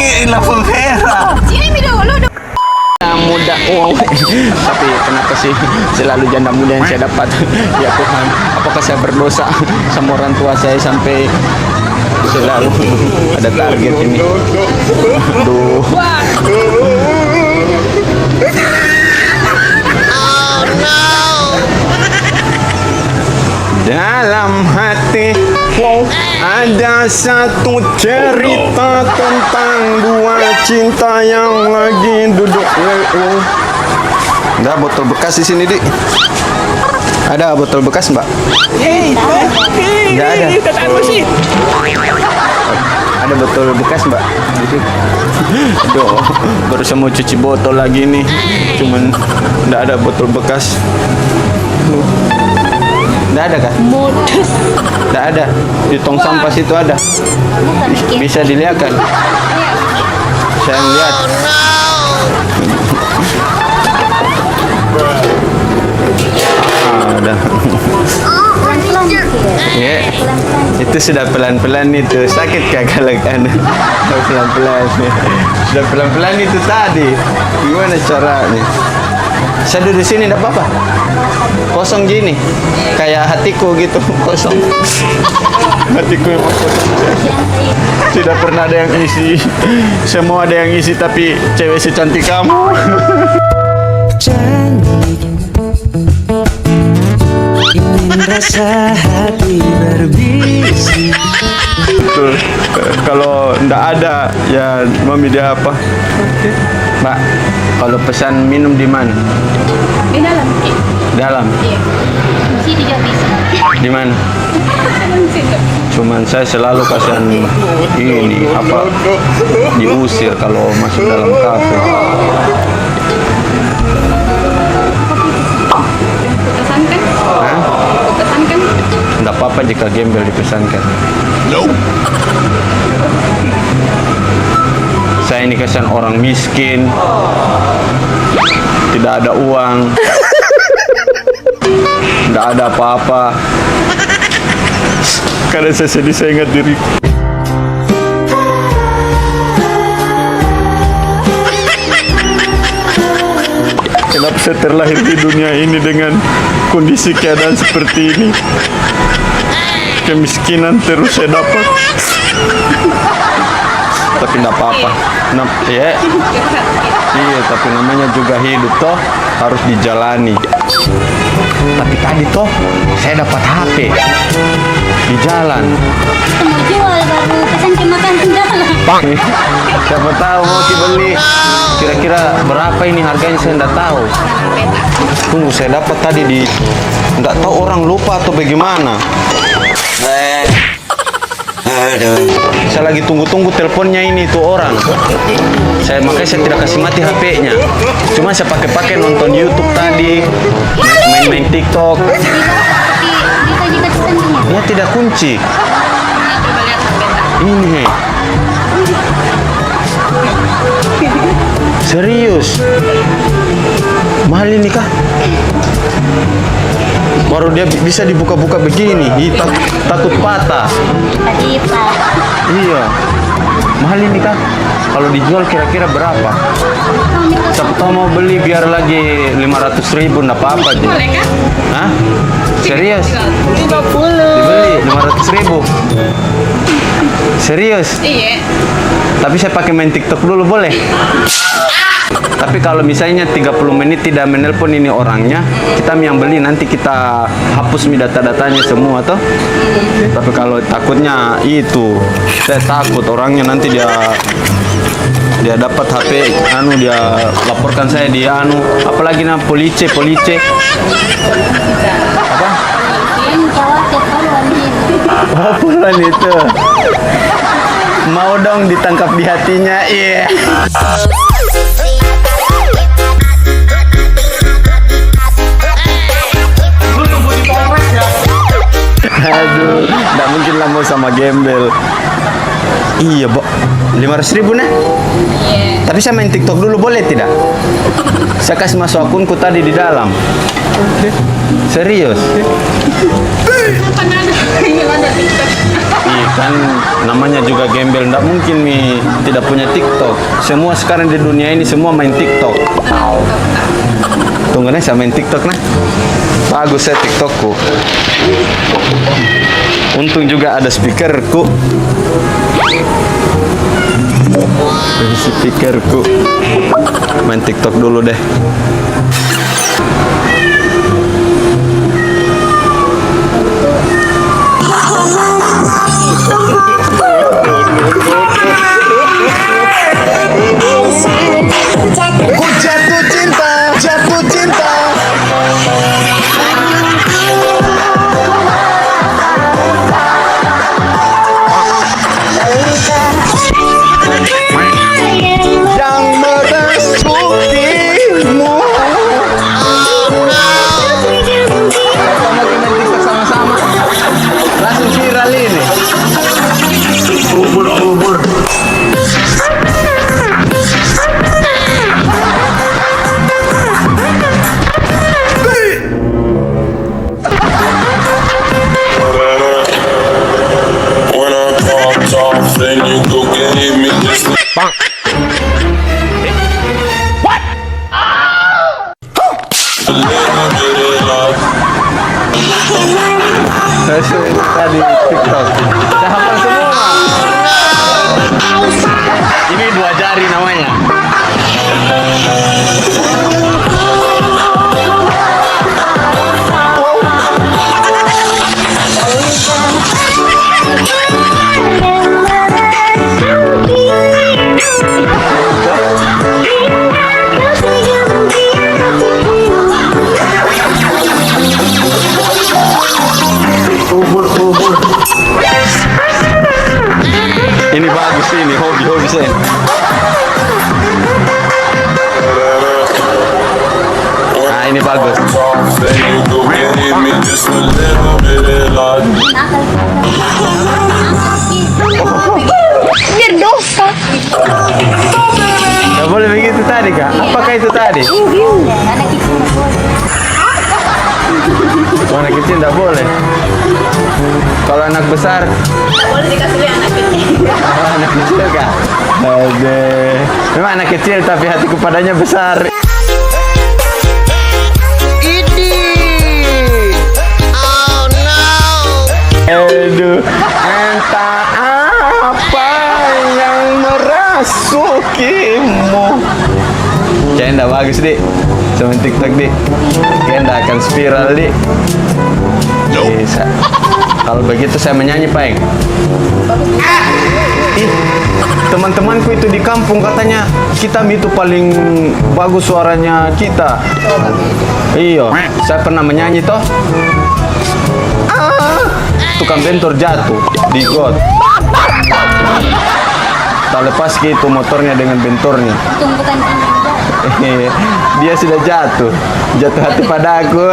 Ini lampu merah. Sini mi dulu. Muda, wow. Tapi kenapa sih selalu janda muda yang saya dapat? Ya Tuhan, apakah saya berdosa sama orang tua saya sampai selalu ada target ini? Aduh. Dalam hati ada satu cerita tentang dua cinta yang lagi duduk. Ada botol bekas di sini, Dik. Ada botol bekas, Mbak? Enggak ada. Ada botol bekas, Mbak? Di sini. Aduh, baru saya mau cuci botol lagi nih. Cuman enggak ada botol bekas. Nggak ada kah? Modus. Nggak ada. Di tong sampah situ ada. Bisa dilihat kan? Saya lihat. Ada. Ya, itu sudah pelan-pelan itu. Sakit kah kalau kan? Pelan-pelan. Sudah pelan-pelan itu tadi. Gimana caranya? Saya duduk di sini enggak apa-apa. Kosong gini. Kayak hatiku gitu, kosong. Hatiku yang kosong. Tidak pernah ada yang isi. Semua ada yang isi tapi cewek secantik kamu. Cantik, ingin rasa hati berbisik. Betul. Kalau enggak ada ya mami dia apa? Mbak, kalau pesan minum di mana? Di dalam. Dalam. Iya. Mesti tidak bisa. Di mana? Cuman saya selalu kasihan ini apa diusir kalau masuk dalam kafe. Pesankan? Hah? Pesankan? Enggak apa-apa jika gembel dipesankan. Saya ini kasihan orang miskin, tidak ada uang, tidak ada apa-apa. Kadang saya sedih, saya ingat diri. Kenapa saya terlahir di dunia ini dengan kondisi keadaan seperti ini? Kemiskinan terus saya dapat. Tapi enggak apa-apa. Ya. Iya, tapi namanya juga hidup toh, harus dijalani. Tapi tadi toh saya dapat HP di jalan. Mau jual baru pesan ke makan di jalan. Siapa tahu mau dibeli. Kira-kira berapa ini harganya saya enggak tahu. Tunggu, saya dapat tadi di enggak tahu orang lupa atau bagaimana. Saya lagi tunggu-tunggu teleponnya ini tuh orang. Makanya saya tidak kasih mati HP-nya. Cuma saya pakai nonton YouTube tadi, main-main TikTok. Dia tidak kunci. Ini. Serius? Mahal ini kah? Baru dia bisa dibuka-buka begini, takut patah. Tadi Pak. Iya. Mahal ini kan? Kalau dijual kira-kira berapa? Siapa tahu mau beli biar lagi 500.000, enggak apa-apa aja. Boleh kan? Hah? Serius? 50. Dibeli 500.000. Serius? Iya. Tapi saya pakai main TikTok dulu boleh? Tapi kalau misalnya 30 menit tidak menelpon ini orangnya, kita yang beli nanti kita hapus data-datanya semua toh. Tapi kalau takutnya itu, saya takut orangnya nanti dia dapat HP dia laporkan saya apalagi polisi. Apa? Apaan itu? Mau dong ditangkap di hatinya. Iya. Aduh, nggak mungkin lah mau sama gembel. Iya, Bo. 500.000 nah. Iya. Tapi saya main TikTok dulu boleh tidak? Saya kasih masuk akunku tadi di dalam. Serius? Kapan ada TikTok? Iya kan namanya juga gembel, nggak mungkin nih tidak punya TikTok. Semua sekarang di dunia ini semua main TikTok. Tunggu nih saya main TikTok nah. Bagus saya TikTokku. Untung juga ada speakerku. Ada speakerku. Main TikTok dulu deh. Ku jatuh cinta, jatuh cinta. Yang merasukimu. Sama kita TikTok sama-sama. Langsung viral ini. Ubur. When I popped off, then you go gave me this. A little bit of love. Tadi TikTok. Saya hafal semua. Ini 2 jari namanya. Ini bagus ini hobi saya. Nah ini bagus. Then you go gave me just a little bit of love. Biar dosa. Gak boleh begitu tadi kak. Apakah itu tadi? Anak kecil nggak boleh. Anak kecil tidak boleh. Kalau anak besar, Nggak boleh dikasih lihat anak kecil. anak kecil kak. Aduh. Memang anak kecil tapi hatiku padanya besar. Aduh, entah apa yang merasukimu. Kayaknya enggak bagus, Dik. Sama TikTok, Dik. Kayaknya enggak akan spiral, Dik. Bisa. Kalau begitu saya menyanyi, Peng. Ih, teman-temanku itu di kampung katanya kita itu paling bagus suaranya kita. Iya, saya pernah menyanyi toh. Tukang bentor jatuh di got. Tak lepas gitu motornya dengan bentornya. Untung bukan ini. Dia sudah jatuh hati pada aku.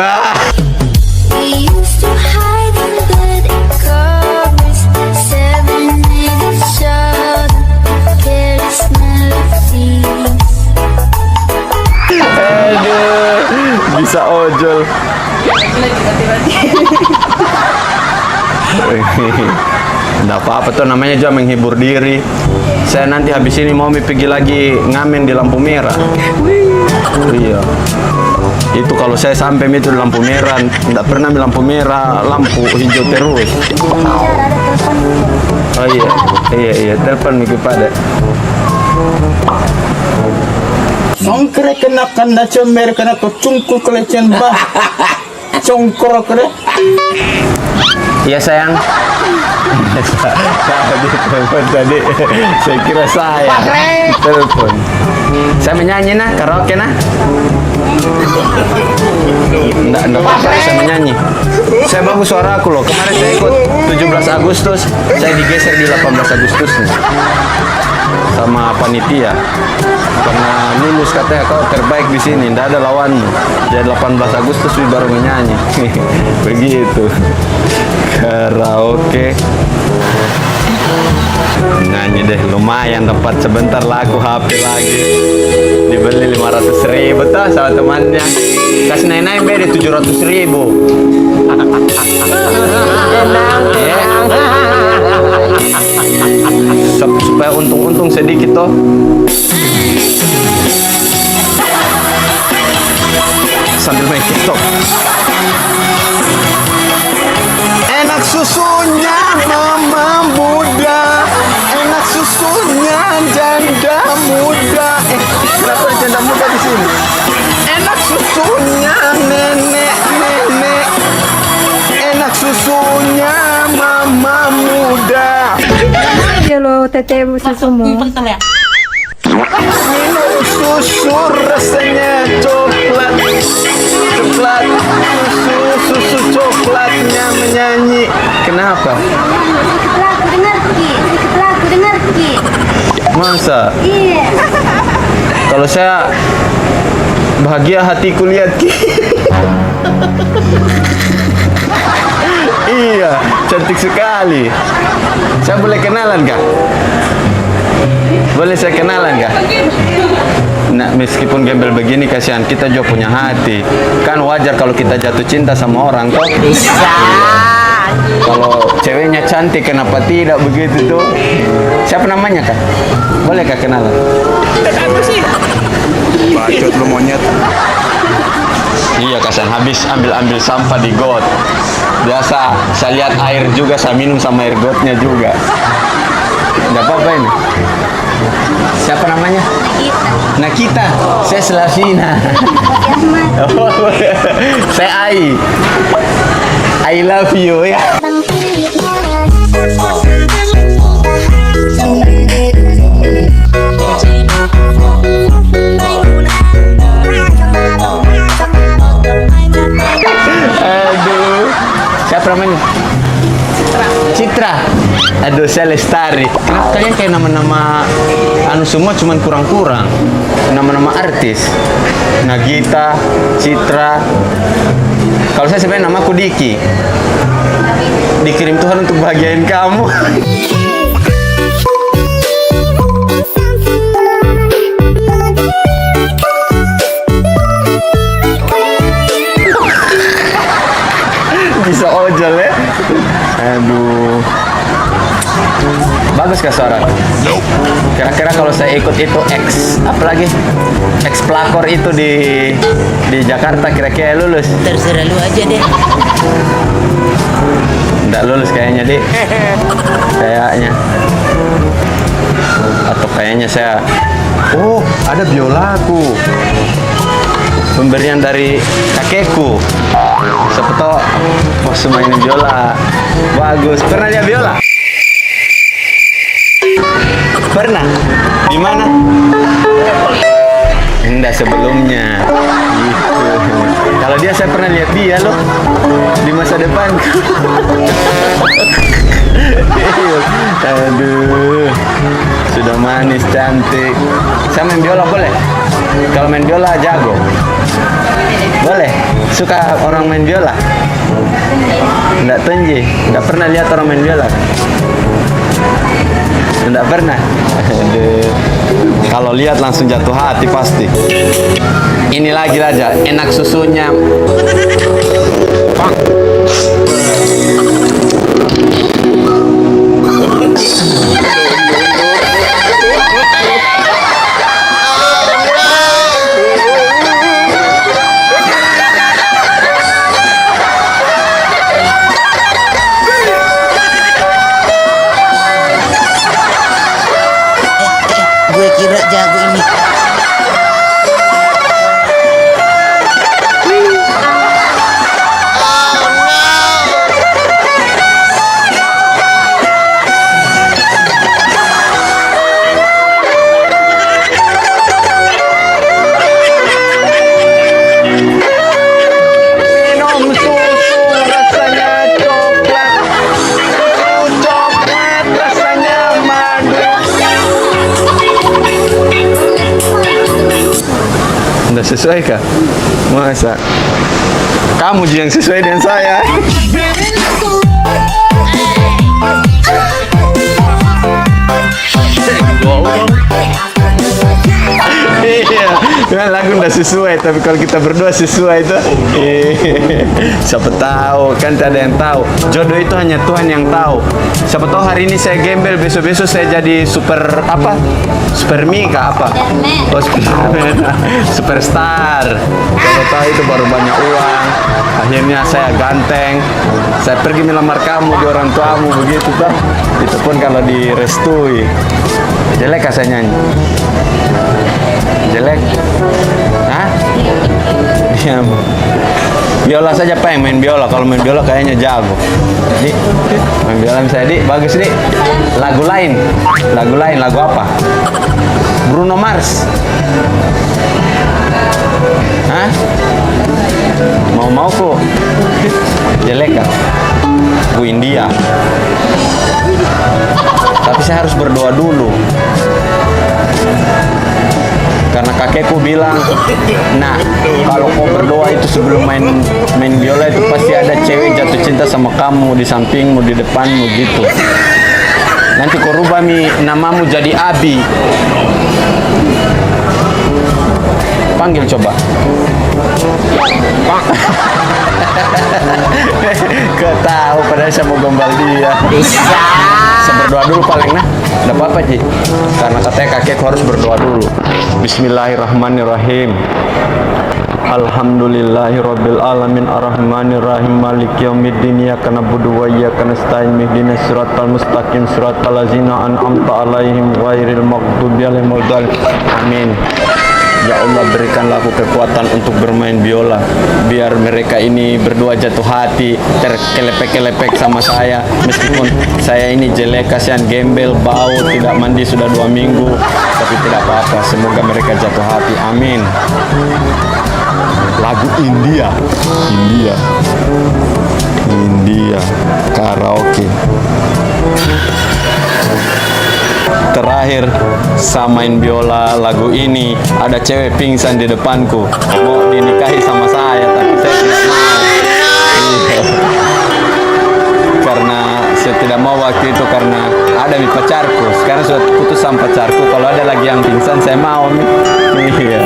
We used to hide in bed in covers, serenade each other, careless melodies. Aduh, bisa ojol. Nggak apa-apa tuh namanya juga menghibur diri. Saya nanti habis ini mau pergi lagi ngamen di lampu merah. Iya. Itu kalau saya sampai itu di lampu merah, nggak pernah di lampu merah, lampu hijau terus. Oh iya, telepon Miki pada. Songkre kena kanda cemer kena kecungkul kelecehan bah congkrok deh. Iya sayang. Tadi telepon tadi, saya kira saya telepon. Saya menyanyi nah, karaoke nah. Enggak apa-apa, saya menyanyi. Saya bagus suara aku loh. Kemarin saya ikut 17 Agustus, saya digeser di 18 Agustus nih. Sama panitia. Karena lulus katanya kau terbaik di sini, tidak ada lawanmu. Jadi 18 Agustus baru menyanyi. Begitu. Karaoke. Nyanyi Ini deh lumayan dapat sebentar laku HP lagi. Dibeli 500.000 tuh sama temannya. Kasih naik-naik beda 700.000. Supaya untung-untung sedikit toh. Sambil main TikTok. Enak susunya mama muda, enak susunya janda muda. Kenapa ada janda muda di sini? Enak susunya nenek, enak susunya mama muda. Ya lo teteh susu mo. Minum susu rasanya coklat, susu coklatnya menyanyi. Kenapa? Sedikit laku dengar Ki. Masa? Iya. Kalau saya bahagia hatiku lihat Ki. Iya, cantik sekali. Saya boleh kenalan kah? Boleh saya kenalan kah? Nah, meskipun gembel begini kasihan kita juga punya hati. Kan wajar kalau kita jatuh cinta sama orang toh. Bisa. Kalau ceweknya cantik kenapa tidak begitu tuh? Siapa namanya kak? Boleh kak kenalan? Bacot lu monyet. Iya kasihan habis ambil sampah di got. Biasa saya lihat air juga saya minum sama air gotnya juga. Enggak apa-apa ini. Siapa namanya? Nakita. Saya Slavina. Oh, saya Ai. I love you ya. Aduh. Siapa namanya? Citra. Aduh, saya Lestari. Kenapa kalian kayak nama-nama anu semua cuman kurang-kurang? Nama-nama artis. Nagita, Citra. Kalau saya sebenarnya namaku Diki. Dikirim Tuhan untuk bahagiain kamu. Bisa ojol ya. Aduh. Bagus kah suara? Kira-kira kalau saya ikut itu apalagi X pelakor itu di Jakarta kira-kira lulus? Terserah lu aja deh. Nggak lulus kayaknya deh. Kayaknya. Atau kayaknya saya. Oh, ada biolaku. Pemberian dari kakekku. Siapa tau mau mainin biola. Bagus. Pernah lihat biola? Pernah? Di mana? Enggak sebelumnya. Gitu. Kalau dia saya pernah lihat dia loh di masa depan. Aduh, sudah manis cantik. Saya main biola boleh? Kalau main biola jago. Boleh? Suka orang main biola? Enggak tonji. Enggak pernah lihat orang main biola. Enggak pernah. Aduh. Kalau lihat langsung jatuh hati pasti. Ini lagi aja, enak susunya. Gue kira jago ini. Minum susu rasanya coklat. Susu coklat rasanya madu. Nggak sesuai kah? Masa? Kamu yang sesuai dengan saya. Hey. Cuma lagu nggak sesuai, tapi kalau kita berdua sesuai itu. Siapa tahu, kan tak ada yang tahu. Jodoh itu hanya Tuhan yang tahu. Siapa tahu hari ini saya gembel, besok-besok saya jadi super apa? Super Mika apa? Oh, superstar. Siapa tahu itu baru banyak uang. Akhirnya saya ganteng. Saya pergi melamar kamu di orang tuamu begitu toh. Itu pun kalau direstui. Jelek kah saya nyanyi? Jelek? Hah? Diam. Biola saja pengen main biola. Kalau main biola kayaknya jago. Di, main biola misalnya di, bagus di. Lagu lain, lagu apa? Bruno Mars. Hah? Mau kok? Jelek kan? Bu India. Tapi saya harus berdoa dulu. Karena kakekku bilang, nah kalau kau berdoa itu sebelum main biola itu pasti ada cewek jatuh cinta sama kamu di sampingmu, di depanmu gitu. Nanti kau rubah namamu jadi Abi. Panggil coba. Kau tahu padahal saya mau gombal dia. Bisa. Saya berdoa dulu paling nah. Tidak apa-apa Ji. Karena katanya kakekku harus berdoa dulu. Bismillahirrahmanirrahim. Alhamdulillahirabbil alamin arrahmanir rahim maliki yaumiddin iyyaka na'budu wa iyyaka nasta'in ihdinas siratal mustaqim siratal ladzina an'amta 'alaihim ghairil maghdubi 'alaihim waladdallin. Amin. Ya Allah, berikanlah aku kekuatan untuk bermain biola biar mereka ini berdua jatuh hati, terkelepek-kelepek sama saya. Meskipun saya ini jelek, kasihan, gembel, bau, tidak mandi sudah 2 minggu, tapi tidak apa-apa, semoga mereka jatuh hati. Amin. Lagu India karaoke. Terakhir saya main biola lagu ini, ada cewek pingsan di depanku mau dinikahi sama saya, tapi saya tidak mau. Iya. Karena saya tidak mau waktu itu karena ada di pacarku. Sekarang sudah putus sama pacarku. Kalau ada lagi yang pingsan saya mau. Iya.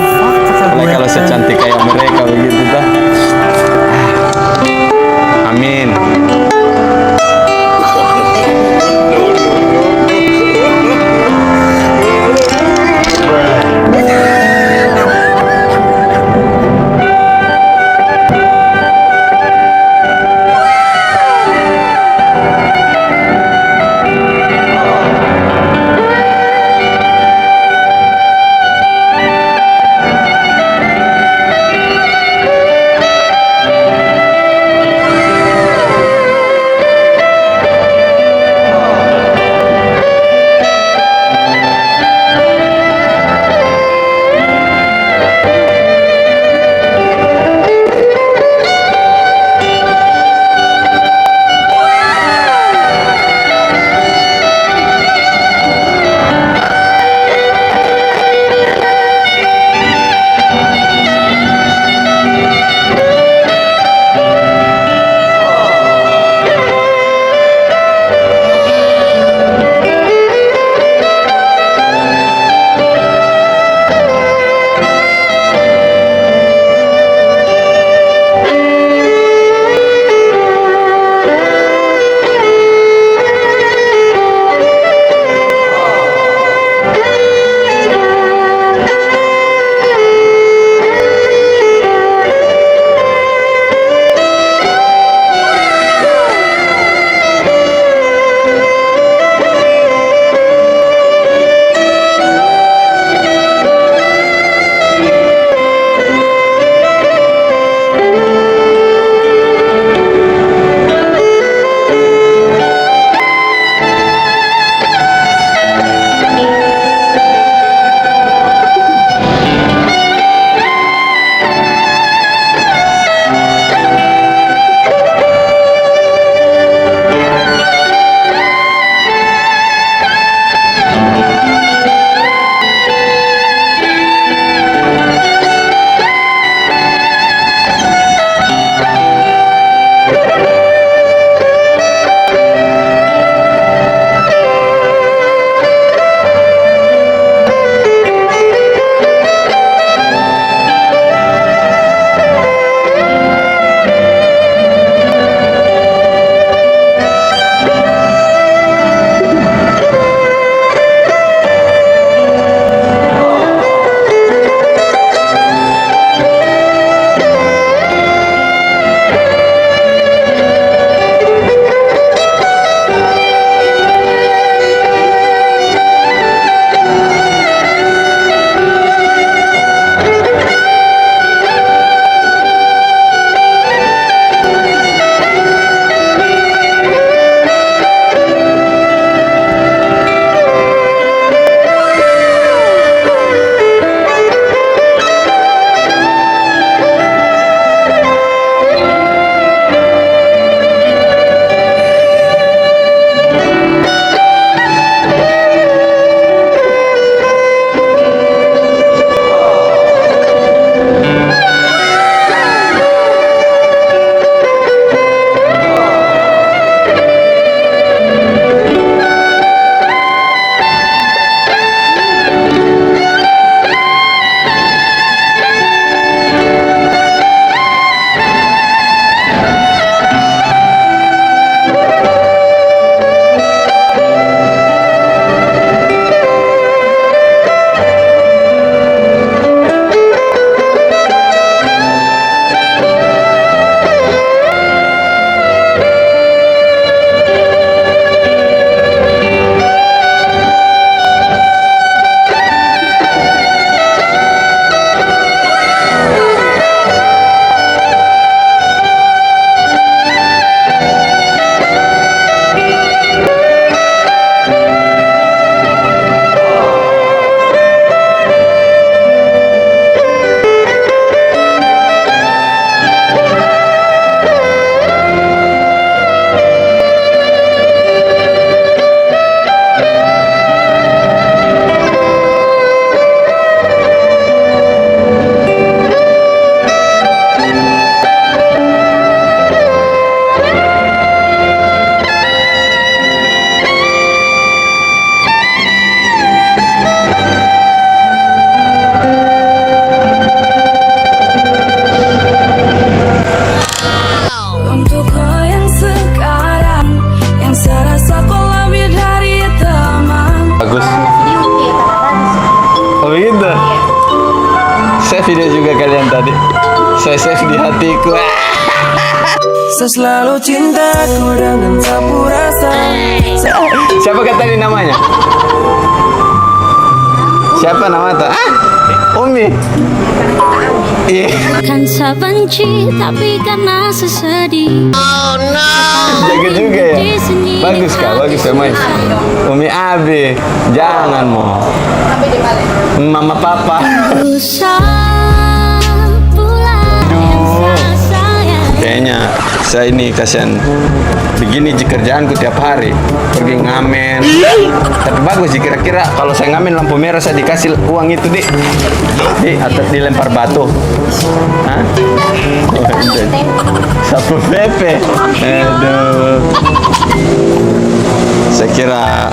Apalagi kalau secantik kayak mereka begitu dah. Amin. video juga kalian tadi. Saya save di hatiku. Saya selalu cintaku dengan sapu rasa. Siapa kata tadi namanya? Siapa nama tuh? Umi. Iya. Kan saya benci tapi karena sesedih. Jaga juga ya. Bagus kak, bagus ya main. Umi Abi, jangan mau. Mama Papa. Kayaknya saya ini kasihan begini kerjaanku tiap hari pergi ngamen. Tapi bagus sih kira-kira kalau saya ngamen lampu merah saya dikasih uang itu atau dilempar batu. Hah? Sapu pepe. Aduh. Saya kira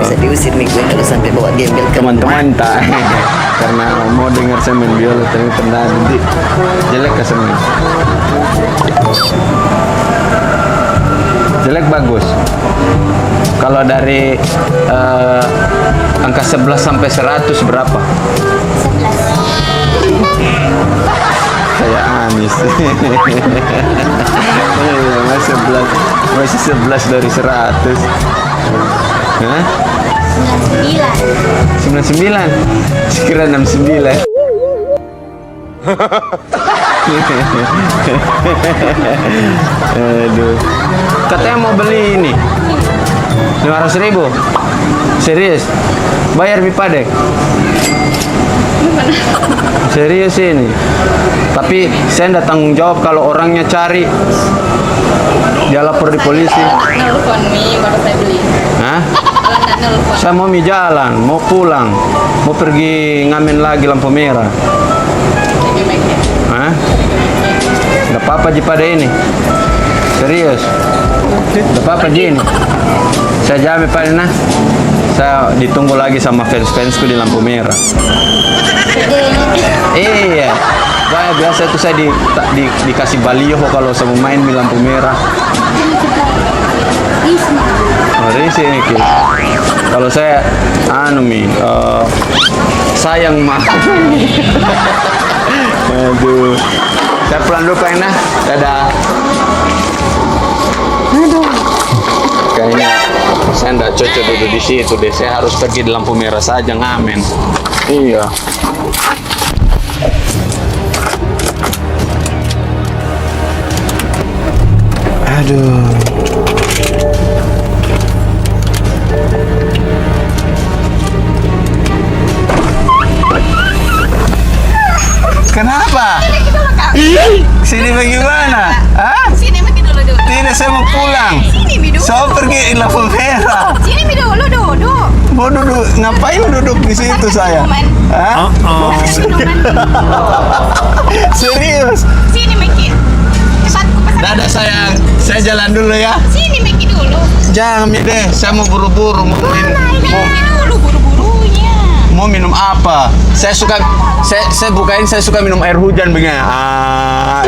Bisa diusir nih gue kalau sampai bawa gembel ke teman-teman tak karena mau dengar saya main biola ternyata nanti jelek ke semen. Jelek bagus. Kalau dari angka 11 sampai 100 berapa? 11. Kayak Anis. Masih 11 dari 100. Hah? 99. Sekira 69. Aduh. Katanya mau beli ini 500.000. Serius? Bayar pipa deh. Serius ini. Tapi saya tidak tanggung jawab kalau orangnya cari. Dia lapor di polisi. Nelfon Mi baru saya beli. Hah? Kalau nggak nelfon. Saya mau mi jalan, mau pulang, mau pergi ngamen lagi lampu merah. Hah? Gak apa-apa Ji pada ini. Serius. Gak apa-apa Ji ini. Saya jamin Pak Nina. Saya ditunggu lagi sama fans-fansku di lampu merah. Iya. Biasa itu saya dikasih baliho kalau saya mau main di lampu merah. Oh, risih. Kalau saya sayang mah. Aduh. Saya pulang dulu Pak Ina. Dadah. Kayaknya saya nggak cocok duduk di situ deh. Saya harus pergi di lampu merah saja ngamen. Iya. Aduh. Kenapa? Sini bagaimana? Hah? Sini Mi dulu. Tidak, saya mau pulang. Sini Mi dulu. Saya pergi di lampu merah. Sini Mi dulu, duduk. Mau duduk, ngapain duduk di situ saya? Hah? Serius? Sini Miki. Cepat ku pesan. Dadah sayang, saya jalan dulu ya. Sini Miki dulu. Jangan Mi deh, saya mau buru-buru mau minum. Ini dulu buru-burunya. Mau minum apa? Saya suka saya suka minum air hujan begini.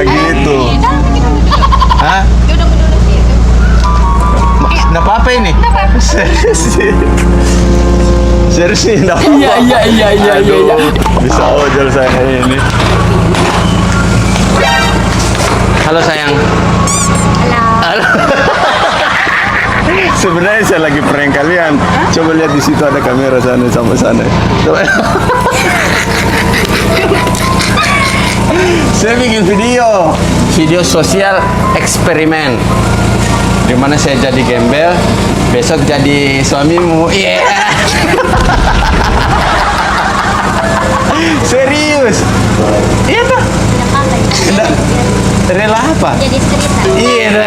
Gitu. Dalam Miki dulu. Hah? Duduk situ. Nggak apa-apa ini? Serius sih. Serius sih, nggak apa-apa. Iya. Bisa ojol saya ini. Halo sayang. Halo. Sebenarnya saya lagi prank kalian. Coba lihat di situ ada kamera sana sama sana. Coba. Saya bikin video sosial eksperimen. Di mana saya jadi gembel, besok jadi suamimu. Iya. Yeah. Serius? Iya tak? Rela apa? Jadi cerita. Iya.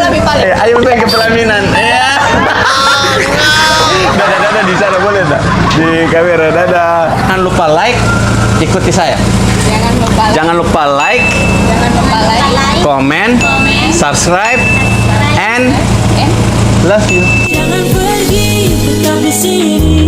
Lebih paling. Ayo main ke pelaminan. Iya. Dadah di sana boleh tak? Di kamera dadah. Jangan lupa like, ikuti saya. Jangan lupa like, comment, subscribe, and love you. Jangan pergi, tetap di sini.